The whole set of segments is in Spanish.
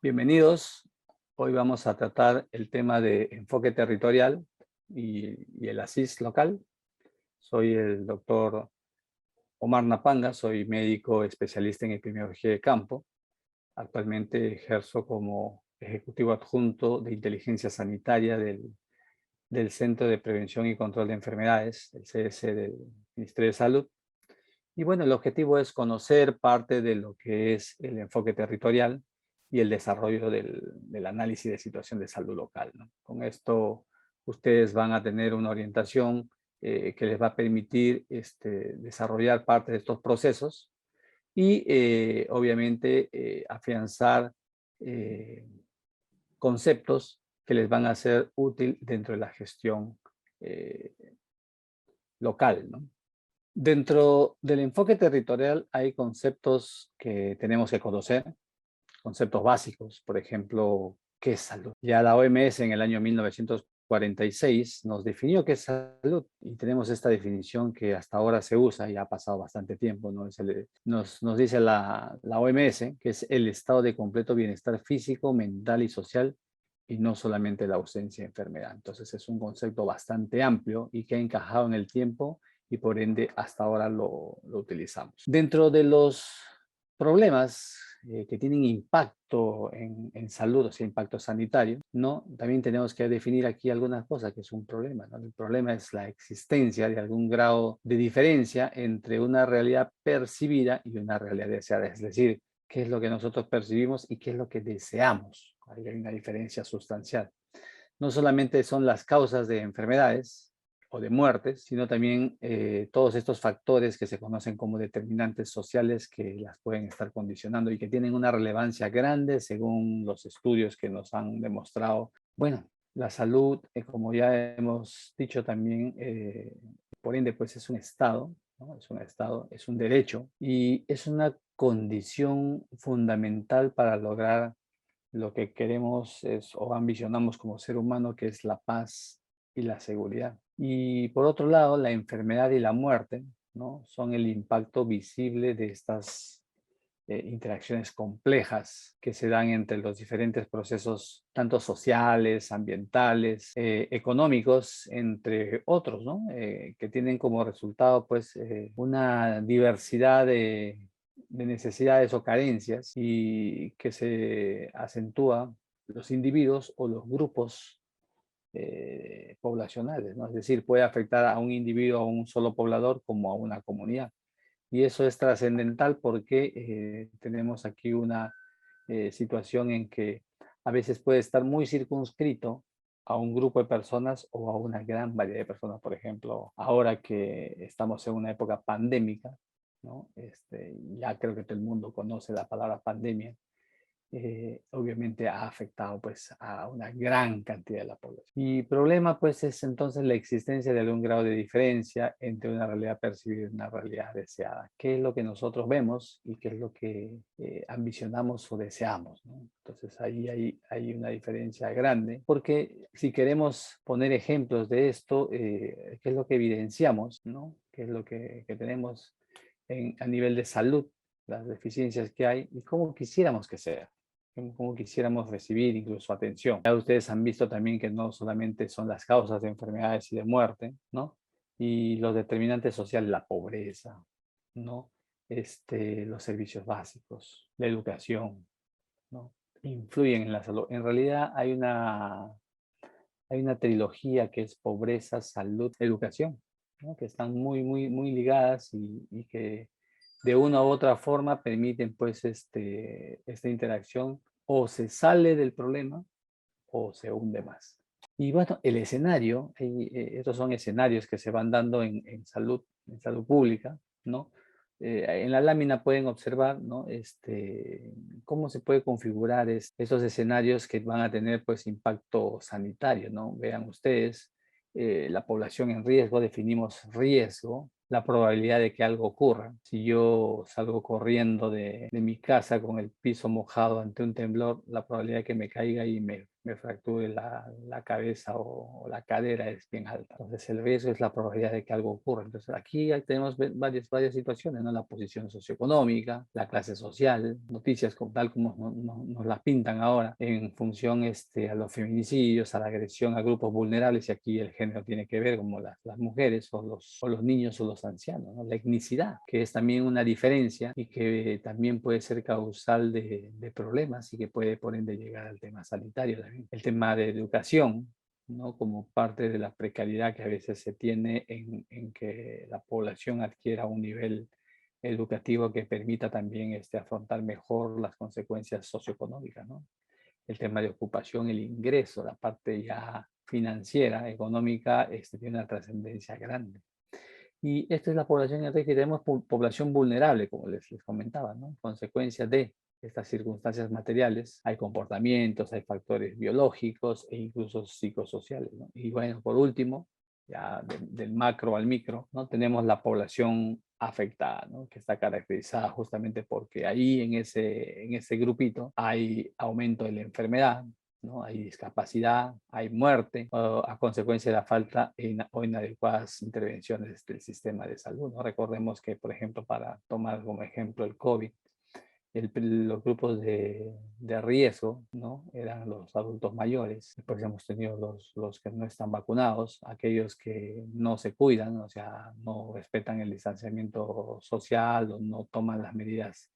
Bienvenidos. Hoy vamos a tratar el tema de enfoque territorial y el ASIS local. Soy el doctor Omar Napanga, soy médico especialista en epidemiología de campo. Actualmente ejerzo como ejecutivo adjunto de inteligencia sanitaria del Centro de Prevención y Control de Enfermedades, el CS del Ministerio de Salud. Y bueno, el objetivo es conocer parte de lo que es el enfoque territorial y el desarrollo del análisis de situación de salud local, ¿no? Con esto ustedes van a tener una orientación que les va a permitir desarrollar parte de estos procesos y obviamente afianzar eh, conceptos que les van a ser útil dentro de la gestión eh, local, ¿no? Dentro del enfoque territorial hay conceptos que tenemos que conocer, conceptos básicos, por ejemplo, ¿qué es salud? Ya la OMS en el año 1946 nos definió qué es salud y tenemos esta definición que hasta ahora se usa y ha pasado bastante tiempo, ¿no? Nos dice la OMS que es el estado de completo bienestar físico, mental y social y no solamente la ausencia de enfermedad. Entonces es un concepto bastante amplio y que ha encajado en el tiempo y por ende hasta ahora lo utilizamos. Dentro de los problemas que tienen impacto en salud, o sea, impacto sanitario, ¿no? También tenemos que definir aquí algunas cosas que es un problema, ¿no? El problema es la existencia de algún grado de diferencia entre una realidad percibida y una realidad deseada, es decir, qué es lo que nosotros percibimos y qué es lo que deseamos. Ahí hay una diferencia sustancial. No solamente son las causas de enfermedades o de muertes, sino también todos estos factores que se conocen como determinantes sociales que las pueden estar condicionando y que tienen una relevancia grande según los estudios que nos han demostrado. Bueno, la salud, como ya hemos dicho también, por ende, pues es un estado, ¿no? Es un estado, es un derecho y es una condición fundamental para lograr lo que queremos es o ambicionamos como ser humano, que es la paz y la seguridad. Y por otro lado, la enfermedad y la muerte, ¿no? Son el impacto visible de estas interacciones complejas que se dan entre los diferentes procesos, tanto sociales, ambientales, económicos, entre otros, ¿no? Que tienen como resultado, pues, una diversidad de necesidades o carencias y que se acentúa los individuos o los grupos poblacionales, ¿no? Es decir, puede afectar a un individuo, a un solo poblador, como a una comunidad. Y eso es trascendental porque tenemos aquí una situación en que a veces puede estar muy circunscrito a un grupo de personas o a una gran variedad de personas. Por ejemplo, ahora que estamos en una época pandémica, ¿no? Ya creo que todo el mundo conoce la palabra pandemia. Obviamente ha afectado pues a una gran cantidad de la población. Y el problema pues es entonces la existencia de algún grado de diferencia entre una realidad percibida y una realidad deseada. ¿Qué es lo que nosotros vemos y qué es lo que ambicionamos o deseamos, ¿no? Entonces ahí hay una diferencia grande porque si queremos poner ejemplos de esto, ¿qué es lo que evidenciamos, ¿no? ¿Qué es lo que tenemos a nivel de salud? Las deficiencias que hay y cómo quisiéramos que sea, cómo quisiéramos recibir incluso atención. Ya ustedes han visto también que no solamente son las causas de enfermedades y de muerte, ¿no? Y los determinantes sociales, la pobreza, ¿no? Los servicios básicos, la educación, ¿no? Influyen en la salud. En realidad hay una trilogía que es pobreza, salud, educación, ¿no? Que están muy, muy, muy ligadas y que de una u otra forma permiten pues esta interacción o se sale del problema o se hunde más. Y bueno, el escenario, estos son escenarios que se van dando en salud pública, ¿no? En la lámina pueden observar, ¿no? Cómo se puede configurar estos escenarios que van a tener pues impacto sanitario, ¿no? Vean ustedes, la población en riesgo, definimos riesgo, la probabilidad de que algo ocurra. Si yo salgo corriendo de mi casa con el piso mojado ante un temblor, la probabilidad de que me caiga y me me fracture la cabeza o la cadera es bien alta. Entonces el riesgo es la probabilidad de que algo ocurra. Entonces aquí tenemos varias situaciones, ¿no? La posición socioeconómica, la clase social, noticias tal como nos las pintan ahora en función a los feminicidios, a la agresión a grupos vulnerables, y aquí el género tiene que ver como las mujeres o los niños o los ancianos, ¿no? La etnicidad, que es también una diferencia y que también puede ser causal de problemas y que puede por ende llegar al tema sanitario también. El tema de educación, ¿no? Como parte de la precariedad que a veces se tiene en que la población adquiera un nivel educativo que permita también afrontar mejor las consecuencias socioeconómicas, ¿no? El tema de ocupación, el ingreso, la parte ya financiera, económica, tiene una trascendencia grande. Y esta es la población en riesgo, y tenemos población vulnerable, como les comentaba, ¿no? Consecuencia de estas circunstancias materiales, hay comportamientos, hay factores biológicos e incluso psicosociales, ¿no? Y bueno, por último, ya del macro al micro, ¿no? Tenemos la población afectada, ¿no? Que está caracterizada justamente porque ahí en ese grupito hay aumento de la enfermedad, ¿no? Hay discapacidad, hay muerte a consecuencia de la falta o inadecuadas intervenciones del sistema de salud, ¿no? Recordemos que, por ejemplo, para tomar como ejemplo el COVID, los grupos de riesgo, ¿no? Eran los adultos mayores. Después hemos tenido los que no están vacunados, aquellos que no se cuidan, o sea, no respetan el distanciamiento social o no toman las medidas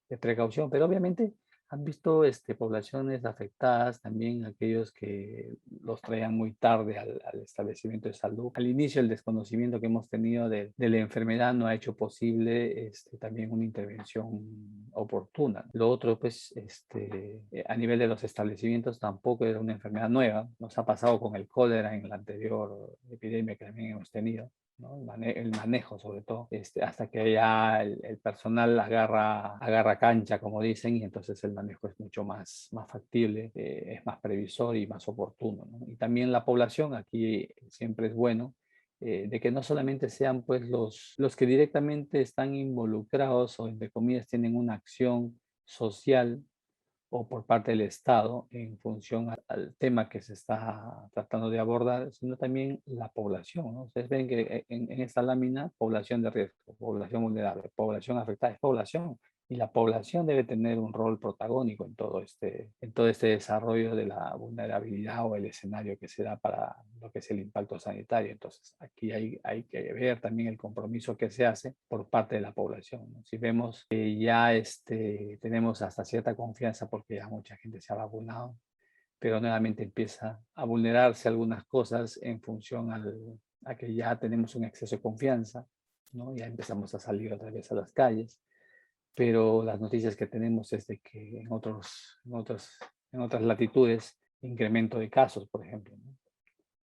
de precaución, pero obviamente han visto poblaciones afectadas, también aquellos que los traían muy tarde al establecimiento de salud. Al inicio, el desconocimiento que hemos tenido de la enfermedad no ha hecho posible también una intervención oportuna. Lo otro, pues, a nivel de los establecimientos tampoco era una enfermedad nueva. Nos ha pasado con el cólera en la anterior epidemia que también hemos tenido, ¿no? El manejo sobre todo, hasta que ya el personal agarra cancha, como dicen, y entonces el manejo es mucho más factible, es más previsor y más oportuno, ¿no? Y también la población, aquí siempre es bueno de que no solamente sean pues los que directamente están involucrados o entre comillas tienen una acción social o por parte del Estado en función al tema que se está tratando de abordar, sino también la población, ¿no? Ustedes ven que en esta lámina, población de riesgo, población vulnerable, población afectada, es población. Y la población debe tener un rol protagónico en todo este desarrollo de la vulnerabilidad o el escenario que se da para lo que es el impacto sanitario. Entonces, aquí hay que ver también el compromiso que se hace por parte de la población, ¿no? Si vemos que ya tenemos hasta cierta confianza porque ya mucha gente se ha vacunado, pero nuevamente empieza a vulnerarse algunas cosas en función a que ya tenemos un exceso de confianza, ¿no? Ya empezamos a salir otra vez a las calles, pero las noticias que tenemos es de que en otras latitudes, incremento de casos, por ejemplo, ¿no?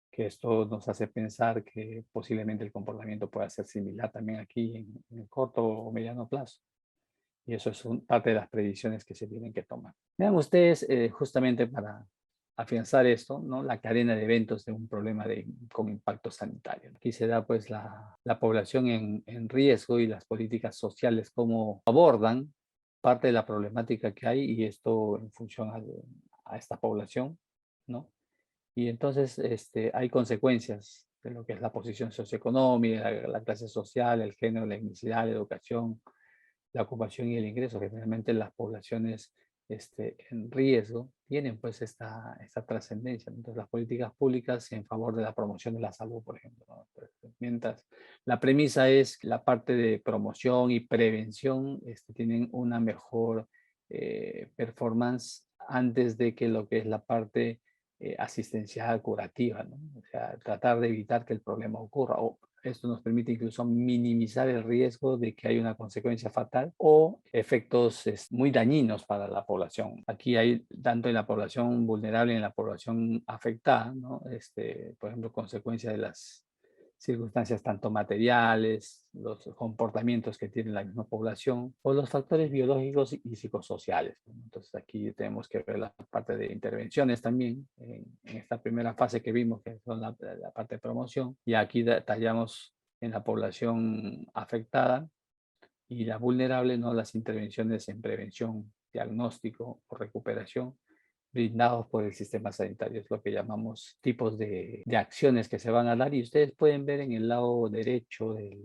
Que esto nos hace pensar que posiblemente el comportamiento pueda ser similar también aquí en el corto o mediano plazo. Y eso es parte de las previsiones que se tienen que tomar. Vean ustedes, justamente para afianzar esto, ¿no? La cadena de eventos de un problema con impacto sanitario. Aquí se da pues la población en riesgo y las políticas sociales, cómo abordan parte de la problemática que hay y esto en función a esta población, ¿no? Y entonces hay consecuencias de lo que es la posición socioeconómica, la clase social, el género, la etnicidad, la educación, la ocupación y el ingreso, que realmente las poblaciones en riesgo tienen pues esta trascendencia. Entonces las políticas públicas en favor de la promoción de la salud, por ejemplo, ¿no? Pues, mientras la premisa es que la parte de promoción y prevención tienen una mejor performance antes de que lo que es la parte asistencial curativa, ¿no? O sea, tratar de evitar que el problema ocurra. O esto nos permite incluso minimizar el riesgo de que haya una consecuencia fatal o efectos muy dañinos para la población. Aquí hay tanto en la población vulnerable y en la población afectada, ¿no? Por ejemplo, consecuencias de las circunstancias tanto materiales, los comportamientos que tiene la misma población o los factores biológicos y psicosociales, ¿no? Entonces aquí tenemos que ver la parte de intervenciones también en esta primera fase que vimos, que son la parte de promoción, y aquí detallamos en la población afectada y la vulnerable, ¿no? Las intervenciones en prevención, diagnóstico o recuperación brindados por el sistema sanitario. Es lo que llamamos tipos de acciones que se van a dar y ustedes pueden ver en el lado derecho de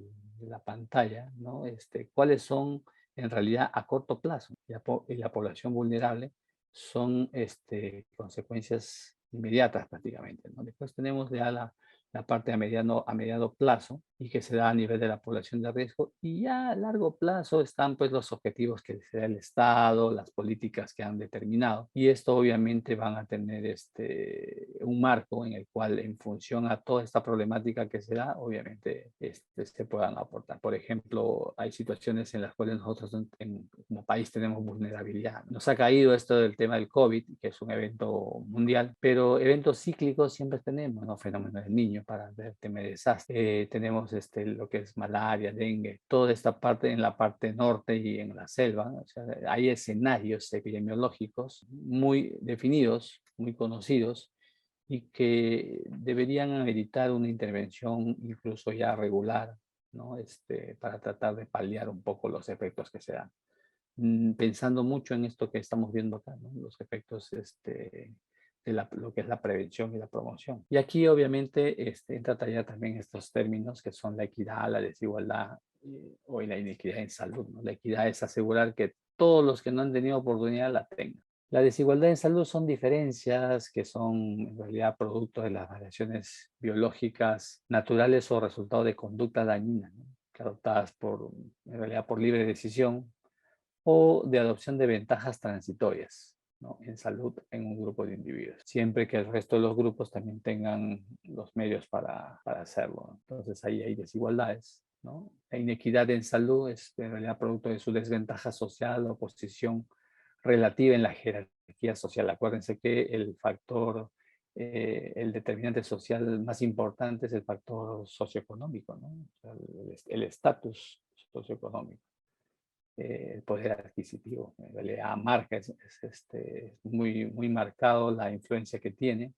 la pantalla, ¿no? Cuáles son en realidad a corto plazo y la población vulnerable son consecuencias inmediatas prácticamente, ¿no? Después tenemos ya la parte a mediano plazo y que se da a nivel de la población de riesgo. Y ya a largo plazo están pues los objetivos que se da el Estado, las políticas que han determinado. Y esto obviamente van a tener un marco en el cual en función a toda esta problemática que se da, obviamente se puedan aportar. Por ejemplo, hay situaciones en las cuales nosotros como país tenemos vulnerabilidad. Nos ha caído esto del tema del COVID, que es un evento mundial, pero eventos cíclicos siempre tenemos, ¿no? Fenómeno del niño para ver tema de desastre. Tenemos lo que es malaria, dengue, toda esta parte en la parte norte y en la selva, ¿no? O sea, hay escenarios epidemiológicos muy definidos, muy conocidos y que deberían ameritar una intervención incluso ya regular, ¿no? Para tratar de paliar un poco los efectos que se dan. Pensando mucho en esto que estamos viendo acá, ¿no? Los efectos de lo que es la prevención y la promoción. Y aquí obviamente entra a tallar también estos términos que son la equidad, la desigualdad o la inequidad en salud, ¿no? La equidad es asegurar que todos los que no han tenido oportunidad la tengan. La desigualdad en salud son diferencias que son en realidad producto de las variaciones biológicas naturales o resultado de conductas dañinas, ¿no? Que adoptadas en realidad por libre decisión o de adopción de ventajas transitorias, ¿no? En salud en un grupo de individuos, siempre que el resto de los grupos también tengan los medios para hacerlo. Entonces ahí hay desigualdades, ¿no? La inequidad en salud es en realidad producto de su desventaja social o posición relativa en la jerarquía social. Acuérdense que el determinante social más importante es el factor socioeconómico, ¿no? O sea, el estatus socioeconómico, el poder adquisitivo. En realidad marca, es muy, muy marcado la influencia que tiene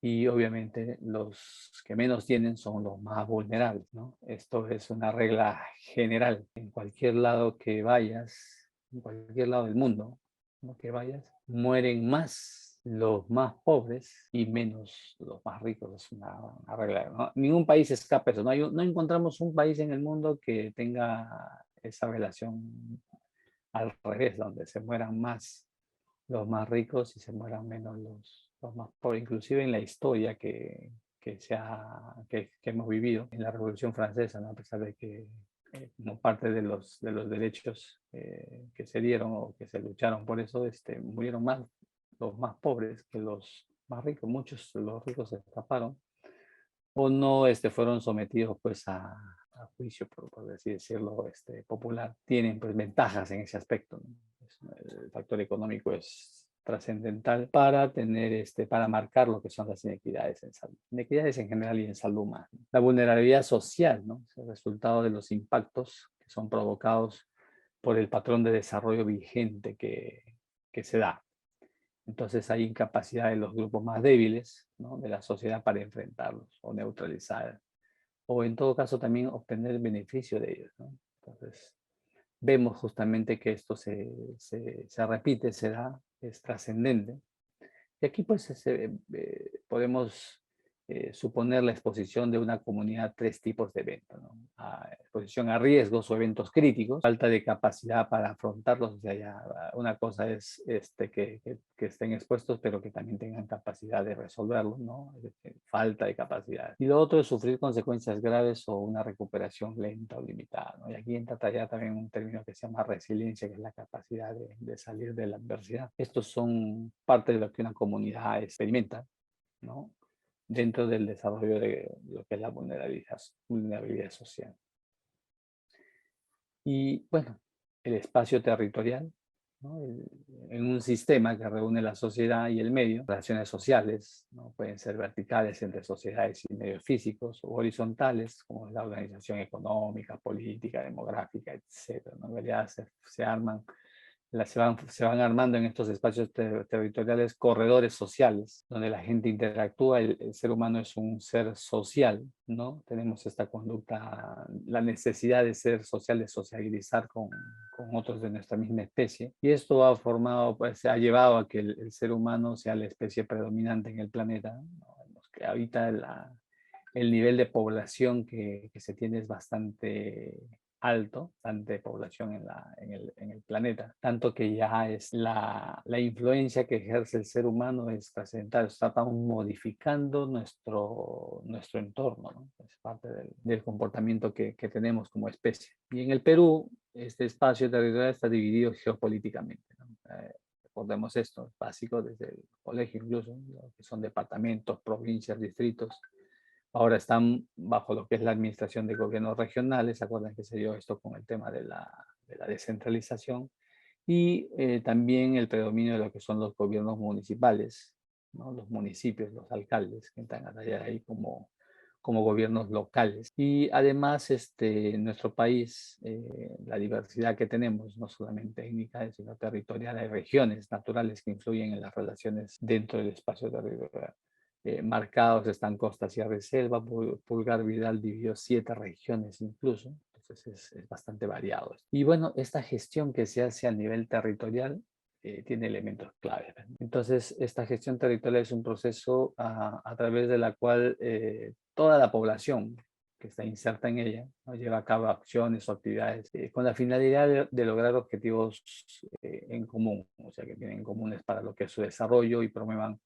y obviamente los que menos tienen son los más vulnerables, ¿no? Esto es una regla general. En cualquier lado que vayas, en cualquier lado del mundo, ¿no? Que vayas, mueren más los más pobres y menos los más ricos. Es una regla, ¿no? Ningún país escapa eso. No encontramos un país en el mundo que tenga esa relación al revés, donde se mueran más los más ricos y se mueran menos los más pobres. Inclusive en la historia que hemos vivido en la Revolución Francesa, ¿no? A pesar de que como parte de los derechos que se dieron o que se lucharon por eso, murieron más los más pobres que los más ricos. Muchos de los ricos se escaparon o no fueron sometidos pues a juicio, por así decirlo, popular. Tienen pues ventajas en ese aspecto, ¿no? El factor económico es trascendental para para marcar lo que son las inequidades en salud. Inequidades en general y en salud humana. La vulnerabilidad social, ¿no? Es el resultado de los impactos que son provocados por el patrón de desarrollo vigente que se da. Entonces hay incapacidad de los grupos más débiles, ¿no? De la sociedad para enfrentarlos o neutralizar, o en todo caso también obtener beneficio de ellos, ¿no? Entonces vemos justamente que esto se repite, se da, es trascendente. Y aquí pues podemos suponer la exposición de una comunidad a tres tipos de eventos, ¿no? Exposición a riesgos o eventos críticos, falta de capacidad para afrontarlos. O sea, una cosa es que estén expuestos, pero que también tengan capacidad de resolverlos, ¿no? Es decir, falta de capacidad. Y lo otro es sufrir consecuencias graves o una recuperación lenta o limitada, ¿no? Y aquí entra ya también un término que se llama resiliencia, que es la capacidad de salir de la adversidad. Estos son parte de lo que una comunidad experimenta, ¿no? Dentro del desarrollo de lo que es la vulnerabilidad social. Y bueno, el espacio territorial, ¿no? En un sistema que reúne la sociedad y el medio, relaciones sociales, ¿no? Pueden ser verticales entre sociedades y medios físicos, o horizontales, como la organización económica, política, demográfica, etc., ¿no? En realidad se arman se van armando en estos espacios territoriales corredores sociales, donde la gente interactúa. El ser humano es un ser social, ¿no? Tenemos esta conducta, la necesidad de ser social, de socializar con otros de nuestra misma especie. Y esto ha formado, pues, ha llevado a que el ser humano sea la especie predominante en el planeta, ¿no? En los que ahorita el nivel de población que se tiene es bastante alto, bastante población en el planeta, tanto que ya es la influencia que ejerce el ser humano es trascendental, estamos modificando nuestro entorno, ¿no? Es parte del comportamiento que tenemos como especie. Y en el Perú, este espacio territorial está dividido geopolíticamente, ¿no? Recordemos esto, es básico desde el colegio incluso, ¿no? Que son departamentos, provincias, distritos. Ahora están bajo lo que es la administración de gobiernos regionales. ¿Se acuerdan que se dio esto con el tema de la descentralización? Y también el predominio de lo que son los gobiernos municipales, ¿no? Los municipios, los alcaldes, que entran a tallar ahí como gobiernos locales. Y además, en nuestro país, la diversidad que tenemos, no solamente étnica, sino territorial, hay regiones naturales que influyen en las relaciones dentro del espacio territorial. Marcados están costa, sierra y selva. Pulgar Vidal dividió 7 regiones incluso, entonces es bastante variado. Y bueno, esta gestión que se hace a nivel territorial tiene elementos claves. Entonces, esta gestión territorial es un proceso a través de la cual toda la población que está inserta en ella, ¿no? Lleva a cabo acciones o actividades con la finalidad de lograr objetivos en común, o sea, que tienen comunes para lo que es su desarrollo y promuevan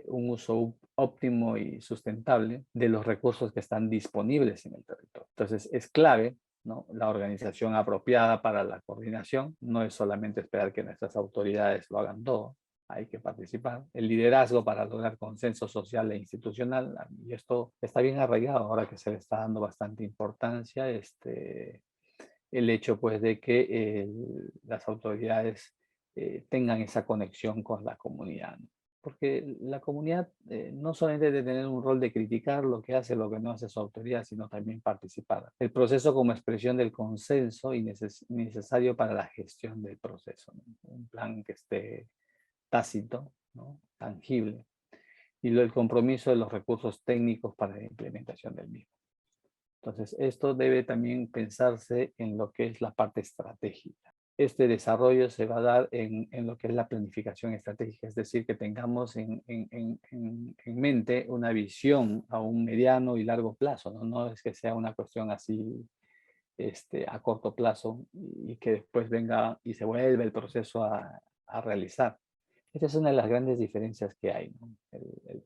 un uso óptimo y sustentable de los recursos que están disponibles en el territorio. Entonces, es clave, ¿no? La organización apropiada para la coordinación. No es solamente esperar que nuestras autoridades lo hagan todo, hay que participar. El liderazgo para lograr consenso social e institucional, y esto está bien arraigado ahora que se le está dando bastante importancia, el hecho pues de que las autoridades tengan esa conexión con la comunidad, ¿no? Porque la comunidad no solamente debe tener un rol de criticar lo que hace, lo que no hace su autoridad, sino también participar. El proceso como expresión del consenso y necesario para la gestión del proceso, ¿no? Un plan que esté tácito, ¿no? Tangible, y el compromiso de los recursos técnicos para la implementación del mismo. Entonces, esto debe también pensarse en lo que es la parte estratégica. Este desarrollo se va a dar en lo que es la planificación estratégica, es decir, que tengamos en mente una visión a un mediano y largo plazo, ¿no? No es que sea una cuestión así a corto plazo y que después venga y se vuelve el proceso a realizar. Esta es una de las grandes diferencias que hay, ¿no?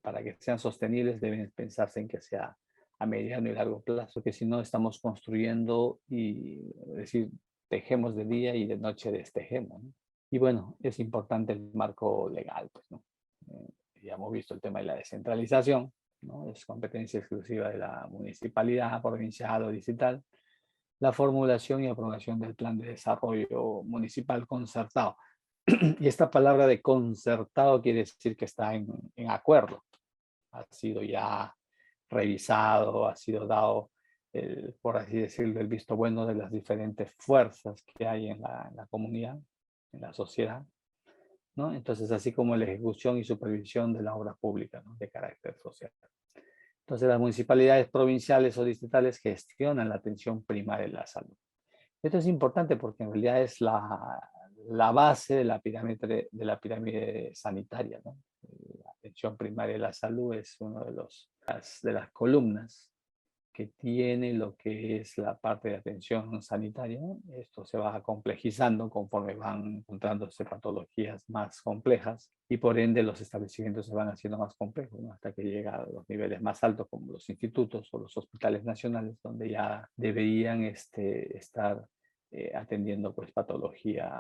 Para que sean sostenibles deben pensarse en que sea a mediano y largo plazo, que si no estamos construyendo y, es decir, tejemos de día y de noche destejemos, ¿no? Y bueno, es importante el marco legal, pues, ¿no? Ya hemos visto el tema de la descentralización, ¿no? Es competencia exclusiva de la municipalidad, provincial o distrital. La formulación y aprobación del plan de desarrollo municipal concertado. Y esta palabra de concertado quiere decir que está en acuerdo. Ha sido ya revisado, ha sido dado, por así decirlo, el visto bueno de las diferentes fuerzas que hay en la comunidad, en la sociedad, ¿no? Entonces, así como la ejecución y supervisión de la obra pública, ¿no? De carácter social. Entonces, las municipalidades provinciales o distritales gestionan la atención primaria de la salud. Esto es importante porque en realidad es la base de la pirámide sanitaria, ¿no? La atención primaria de la salud es una de las columnas que tiene lo que es la parte de atención sanitaria, ¿no? Esto se va complejizando conforme van encontrándose patologías más complejas y por ende los establecimientos se van haciendo más complejos, ¿no? Hasta que llega a los niveles más altos como los institutos o los hospitales nacionales donde ya deberían estar atendiendo pues patología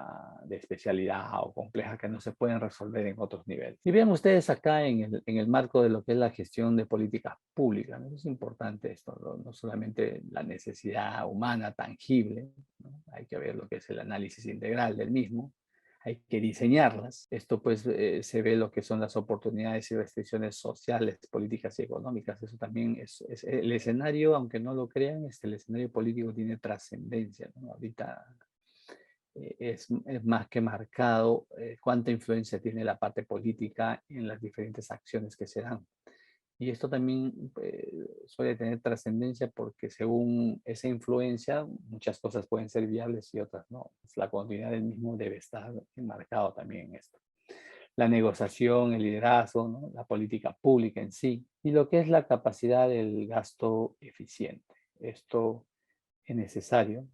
de especialidad o compleja que no se pueden resolver en otros niveles. Y vean ustedes acá en el marco de lo que es la gestión de políticas públicas, ¿no? Es importante esto, no solamente la necesidad humana tangible, ¿no? Hay que ver lo que es el análisis integral del mismo, hay que diseñarlas. Esto pues se ve lo que son las oportunidades y restricciones sociales, políticas y económicas. Eso también es el escenario, aunque no lo crean, el escenario político tiene trascendencia, ¿no? Ahorita es más que marcado cuánta influencia tiene la parte política en las diferentes acciones que se dan. Y esto también suele tener trascendencia porque según esa influencia, muchas cosas pueden ser viables y otras no. Pues la continuidad del mismo debe estar enmarcado también en esto. La negociación, el liderazgo, ¿no? La política pública en sí, y lo que es la capacidad del gasto eficiente. Esto es necesario.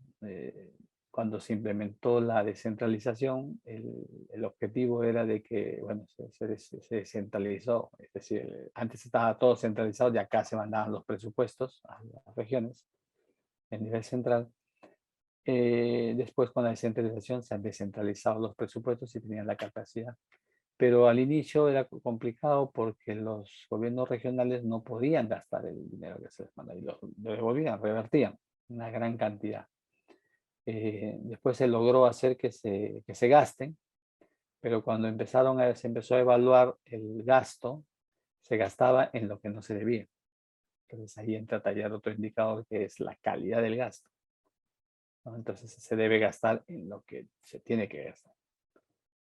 Cuando se implementó la descentralización, el objetivo era de que, bueno, se descentralizó, es decir, antes estaba todo centralizado y acá se mandaban los presupuestos a las regiones a nivel central. Después, con la descentralización, se han descentralizado los presupuestos y tenían la capacidad. Pero al inicio era complicado porque los gobiernos regionales no podían gastar el dinero que se les mandaba y lo devolvían, revertían una gran cantidad. Después se logró hacer que se gasten, pero cuando se empezó a evaluar el gasto, se gastaba en lo que no se debía. Entonces ahí entra a tallar otro indicador que es la calidad del gasto, ¿no? Entonces se debe gastar en lo que se tiene que gastar.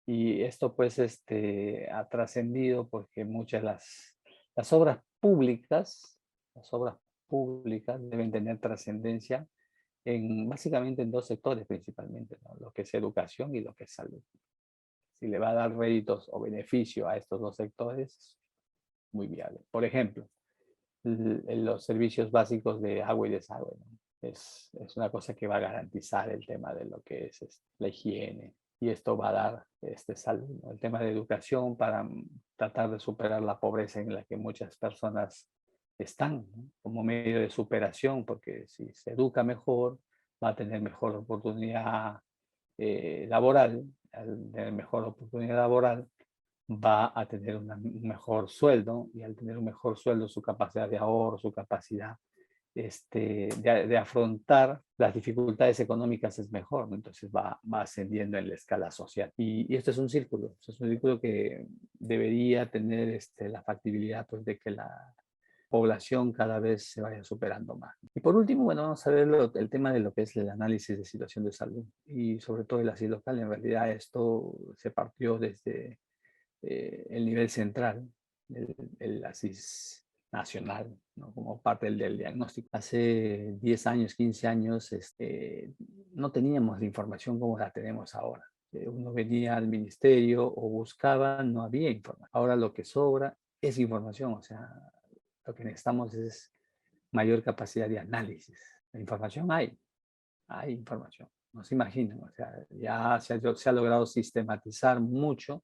Y esto pues ha trascendido porque muchas de las las obras públicas deben tener trascendencia básicamente en dos sectores principalmente, ¿no? Lo que es educación y lo que es salud. Si le va a dar réditos o beneficio a estos dos sectores, muy viable. Por ejemplo, los servicios básicos de agua y desagüe, ¿no? Es una cosa que va a garantizar el tema de lo que es la higiene, y esto va a dar salud, ¿no? El tema de educación para tratar de superar la pobreza en la que muchas personas están, ¿no? Como medio de superación, porque si se educa mejor, va a tener mejor oportunidad laboral. Al tener mejor oportunidad laboral, va a tener un mejor sueldo, y al tener un mejor sueldo, su capacidad de ahorro, su capacidad de afrontar las dificultades económicas es mejor, ¿no? Entonces va ascendiendo en la escala social. Y esto es un círculo que debería tener la factibilidad, pues, de que la población cada vez se vaya superando más. Y por último, bueno, vamos a ver el tema de lo que es el análisis de situación de salud y sobre todo el ASIS local. En realidad esto se partió desde el nivel central, el ASIS nacional, ¿no? Como parte del diagnóstico. Hace 10 años, 15 años, no teníamos la información como la tenemos ahora. Uno venía al ministerio o buscaba, no había información. Ahora lo que sobra es información, o sea, lo que necesitamos es mayor capacidad de análisis. La información hay información, no se imaginan, o sea, ya se ha logrado sistematizar mucho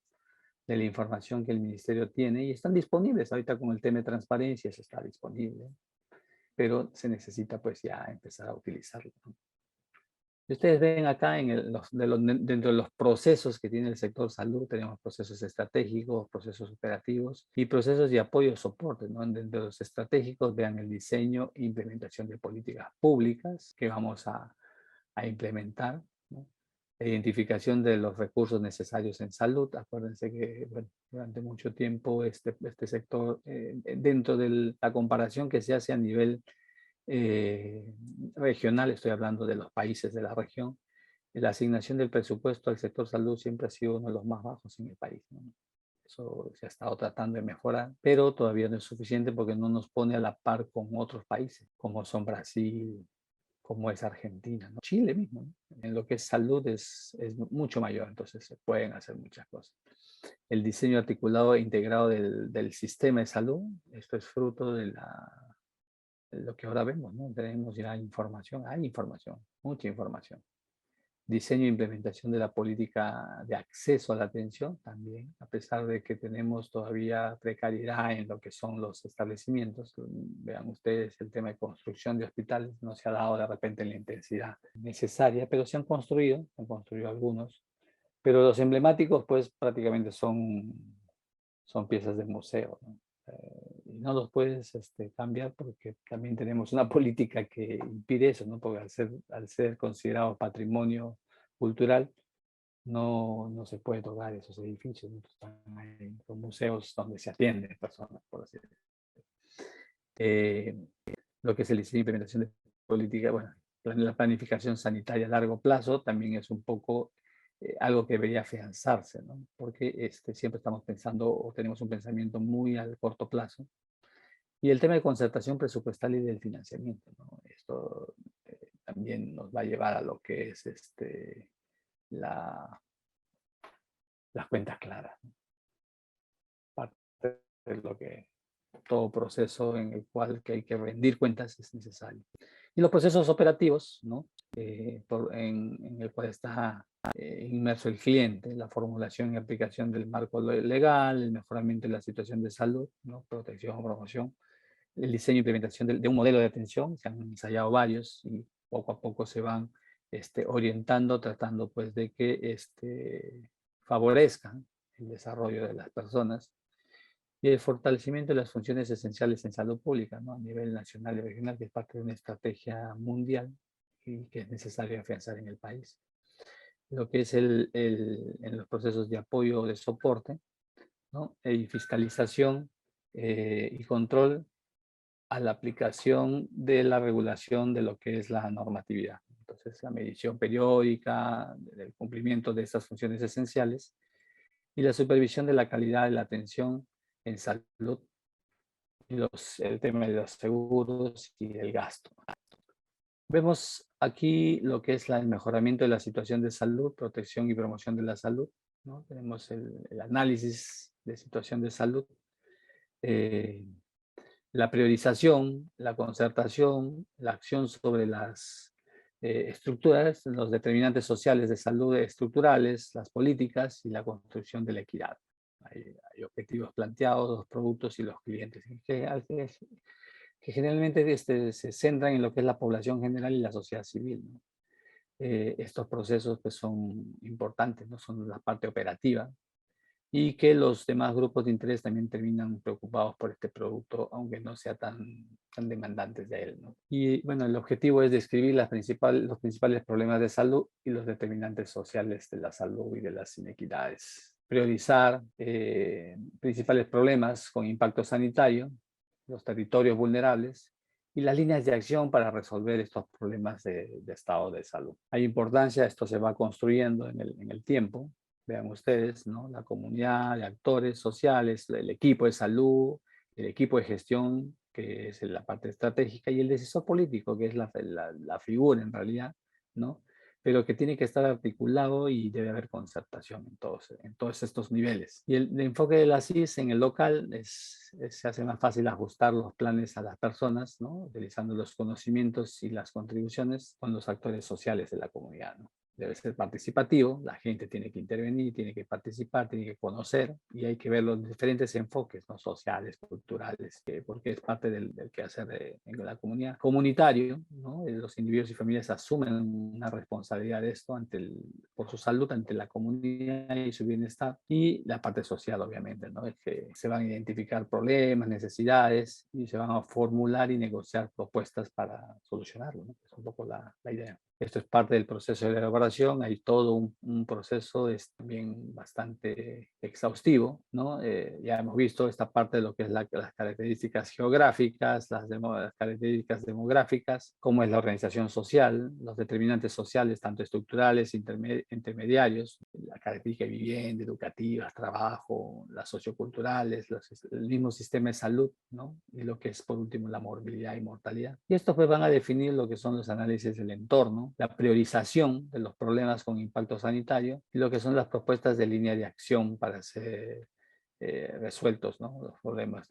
de la información que el ministerio tiene y están disponibles. Ahorita con el tema de transparencia eso está disponible, pero se necesita pues ya empezar a utilizarlo, ¿no? Y ustedes ven acá dentro de los procesos que tiene el sector salud, tenemos procesos estratégicos, procesos operativos y procesos de apoyo y soporte, ¿no? Dentro de los estratégicos vean el diseño e implementación de políticas públicas que vamos a implementar, ¿no? La identificación de los recursos necesarios en salud. Acuérdense que, bueno, durante mucho tiempo este sector, dentro de la comparación que se hace a nivel eh, regional, estoy hablando de los países de la región, la asignación del presupuesto al sector salud siempre ha sido uno de los más bajos en el país, ¿no? Eso se ha estado tratando de mejorar, pero todavía no es suficiente porque no nos pone a la par con otros países, como son Brasil, como es Argentina, ¿no? Chile mismo, ¿no? En lo que es salud es mucho mayor, entonces se pueden hacer muchas cosas. El diseño articulado e integrado del sistema de salud, esto es fruto de lo que ahora vemos, ¿no? Tenemos ya información, hay información, mucha información. Diseño e implementación de la política de acceso a la atención también, a pesar de que tenemos todavía precariedad en lo que son los establecimientos. Vean ustedes el tema de construcción de hospitales, no se ha dado de repente en la intensidad necesaria, pero se han construido algunos. Pero los emblemáticos, pues prácticamente son piezas de museo, ¿no? Y no los puedes cambiar porque también tenemos una política que impide eso, ¿no? Porque al ser considerado patrimonio cultural, no se puede tocar esos edificios, ¿no? Están ahí, los museos donde se atienden personas, por así decirlo. Eh, lo que es el diseño e implementación de política, bueno, la planificación sanitaria a largo plazo también es un poco algo que debería afianzarse, ¿no? Porque siempre estamos pensando o tenemos un pensamiento muy al corto plazo Y el tema de concertación presupuestal y del financiamiento, ¿no? Esto también nos va a llevar a lo que es la, las cuentas claras, ¿no? Parte de lo que todo proceso en el cual que hay que rendir cuentas es necesario. Y los procesos operativos, ¿no? En el cual está inmerso el cliente, la formulación y aplicación del marco legal, el mejoramiento de la situación de salud, ¿no? Protección o promoción, el diseño e implementación de un modelo de atención. Se han ensayado varios y poco a poco se van orientando, tratando pues de que favorezcan el desarrollo de las personas y el fortalecimiento de las funciones esenciales en salud pública, ¿no? A nivel nacional y regional, que es parte de una estrategia mundial y que es necesario afianzar en el país. Lo que es en los procesos de apoyo o de soporte, ¿no? Y fiscalización y control a la aplicación de la regulación de lo que es la normatividad. Entonces, la medición periódica del cumplimiento de estas funciones esenciales y la supervisión de la calidad de la atención en salud y el tema de los seguros y el gasto. Vemos aquí lo que es el mejoramiento de la situación de salud, protección y promoción de la salud, ¿no? Tenemos el análisis de situación de salud, eh, la priorización, la concertación, la acción sobre las estructuras, los determinantes sociales de salud estructurales, las políticas y la construcción de la equidad. Hay objetivos planteados, los productos y los clientes, que generalmente se centran en lo que es la población general y la sociedad civil, ¿no? Estos procesos pues, son importantes, ¿no? Son la parte operativa, y que los demás grupos de interés también terminan preocupados por este producto, aunque no sea tan demandantes de él, ¿no? Y bueno, el objetivo es describir los principales problemas de salud y los determinantes sociales de la salud y de las inequidades. Priorizar principales problemas con impacto sanitario, los territorios vulnerables y las líneas de acción para resolver estos problemas de estado de salud. Hay importancia, esto se va construyendo en el tiempo. Vean ustedes, ¿no? La comunidad de actores sociales, el equipo de salud, el equipo de gestión, que es la parte estratégica, y el decisor político, que es la figura en realidad, ¿no? Pero que tiene que estar articulado y debe haber concertación en todos estos niveles. Y el enfoque de la CIS en el local se hace más fácil ajustar los planes a las personas, ¿no? Utilizando los conocimientos y las contribuciones con los actores sociales de la comunidad, ¿no? Debe ser participativo, la gente tiene que intervenir, tiene que participar, tiene que conocer y hay que ver los diferentes enfoques, ¿no? Sociales, culturales, porque es parte del quehacer en la comunidad. Comunitario, ¿no? Los individuos y familias asumen una responsabilidad de esto por su salud ante la comunidad y su bienestar. Y la parte social, obviamente, ¿no? Es que se van a identificar problemas, necesidades y se van a formular y negociar propuestas para solucionarlo, ¿no? Es un poco la idea. Esto es parte del proceso de elaboración, hay todo un proceso también bastante exhaustivo, ¿no? Ya hemos visto esta parte de lo que es las características geográficas, las características demográficas, cómo es la organización social, los determinantes sociales, tanto estructurales, intermediarios, la característica de vivienda, educativas, trabajo, las socioculturales, el mismo sistema de salud, ¿no? Y lo que es, por último, la morbilidad y mortalidad. Y estos pues van a definir lo que son los análisis del entorno, la priorización de los problemas con impacto sanitario y lo que son las propuestas de línea de acción para ser resueltos, ¿no? Los problemas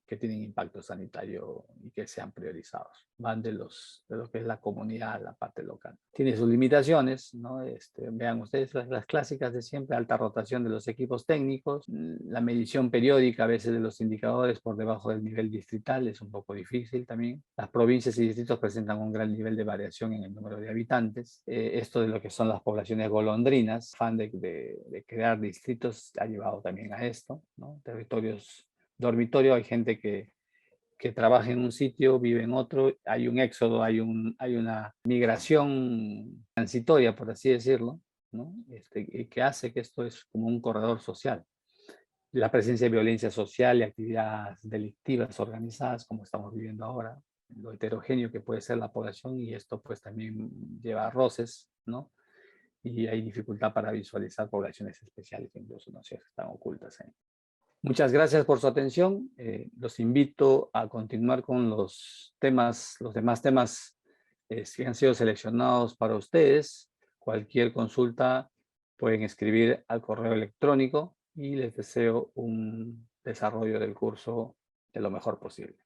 que tienen impacto sanitario y que sean priorizados. Van de lo que es la comunidad, la parte local. Tiene sus limitaciones, ¿no? Vean ustedes las clásicas de siempre, alta rotación de los equipos técnicos, la medición periódica a veces de los indicadores por debajo del nivel distrital es un poco difícil también. Las provincias y distritos presentan un gran nivel de variación en el número de habitantes. Esto de lo que son las poblaciones golondrinas, afán de crear distritos ha llevado también a esto, ¿no? Territorios dormitorio, hay gente que trabaja en un sitio, vive en otro, hay un éxodo, hay una migración transitoria, por así decirlo, ¿no? Que hace que esto es como un corredor social. La presencia de violencia social y actividades delictivas organizadas, como estamos viviendo ahora, lo heterogéneo que puede ser la población, y esto pues también lleva a roces, ¿no? Y hay dificultad para visualizar poblaciones especiales, incluso, ¿no? Si están ocultas ahí. Muchas gracias por su atención. Los invito a continuar con los demás temas que han sido seleccionados para ustedes. Cualquier consulta pueden escribir al correo electrónico y les deseo un desarrollo del curso de lo mejor posible.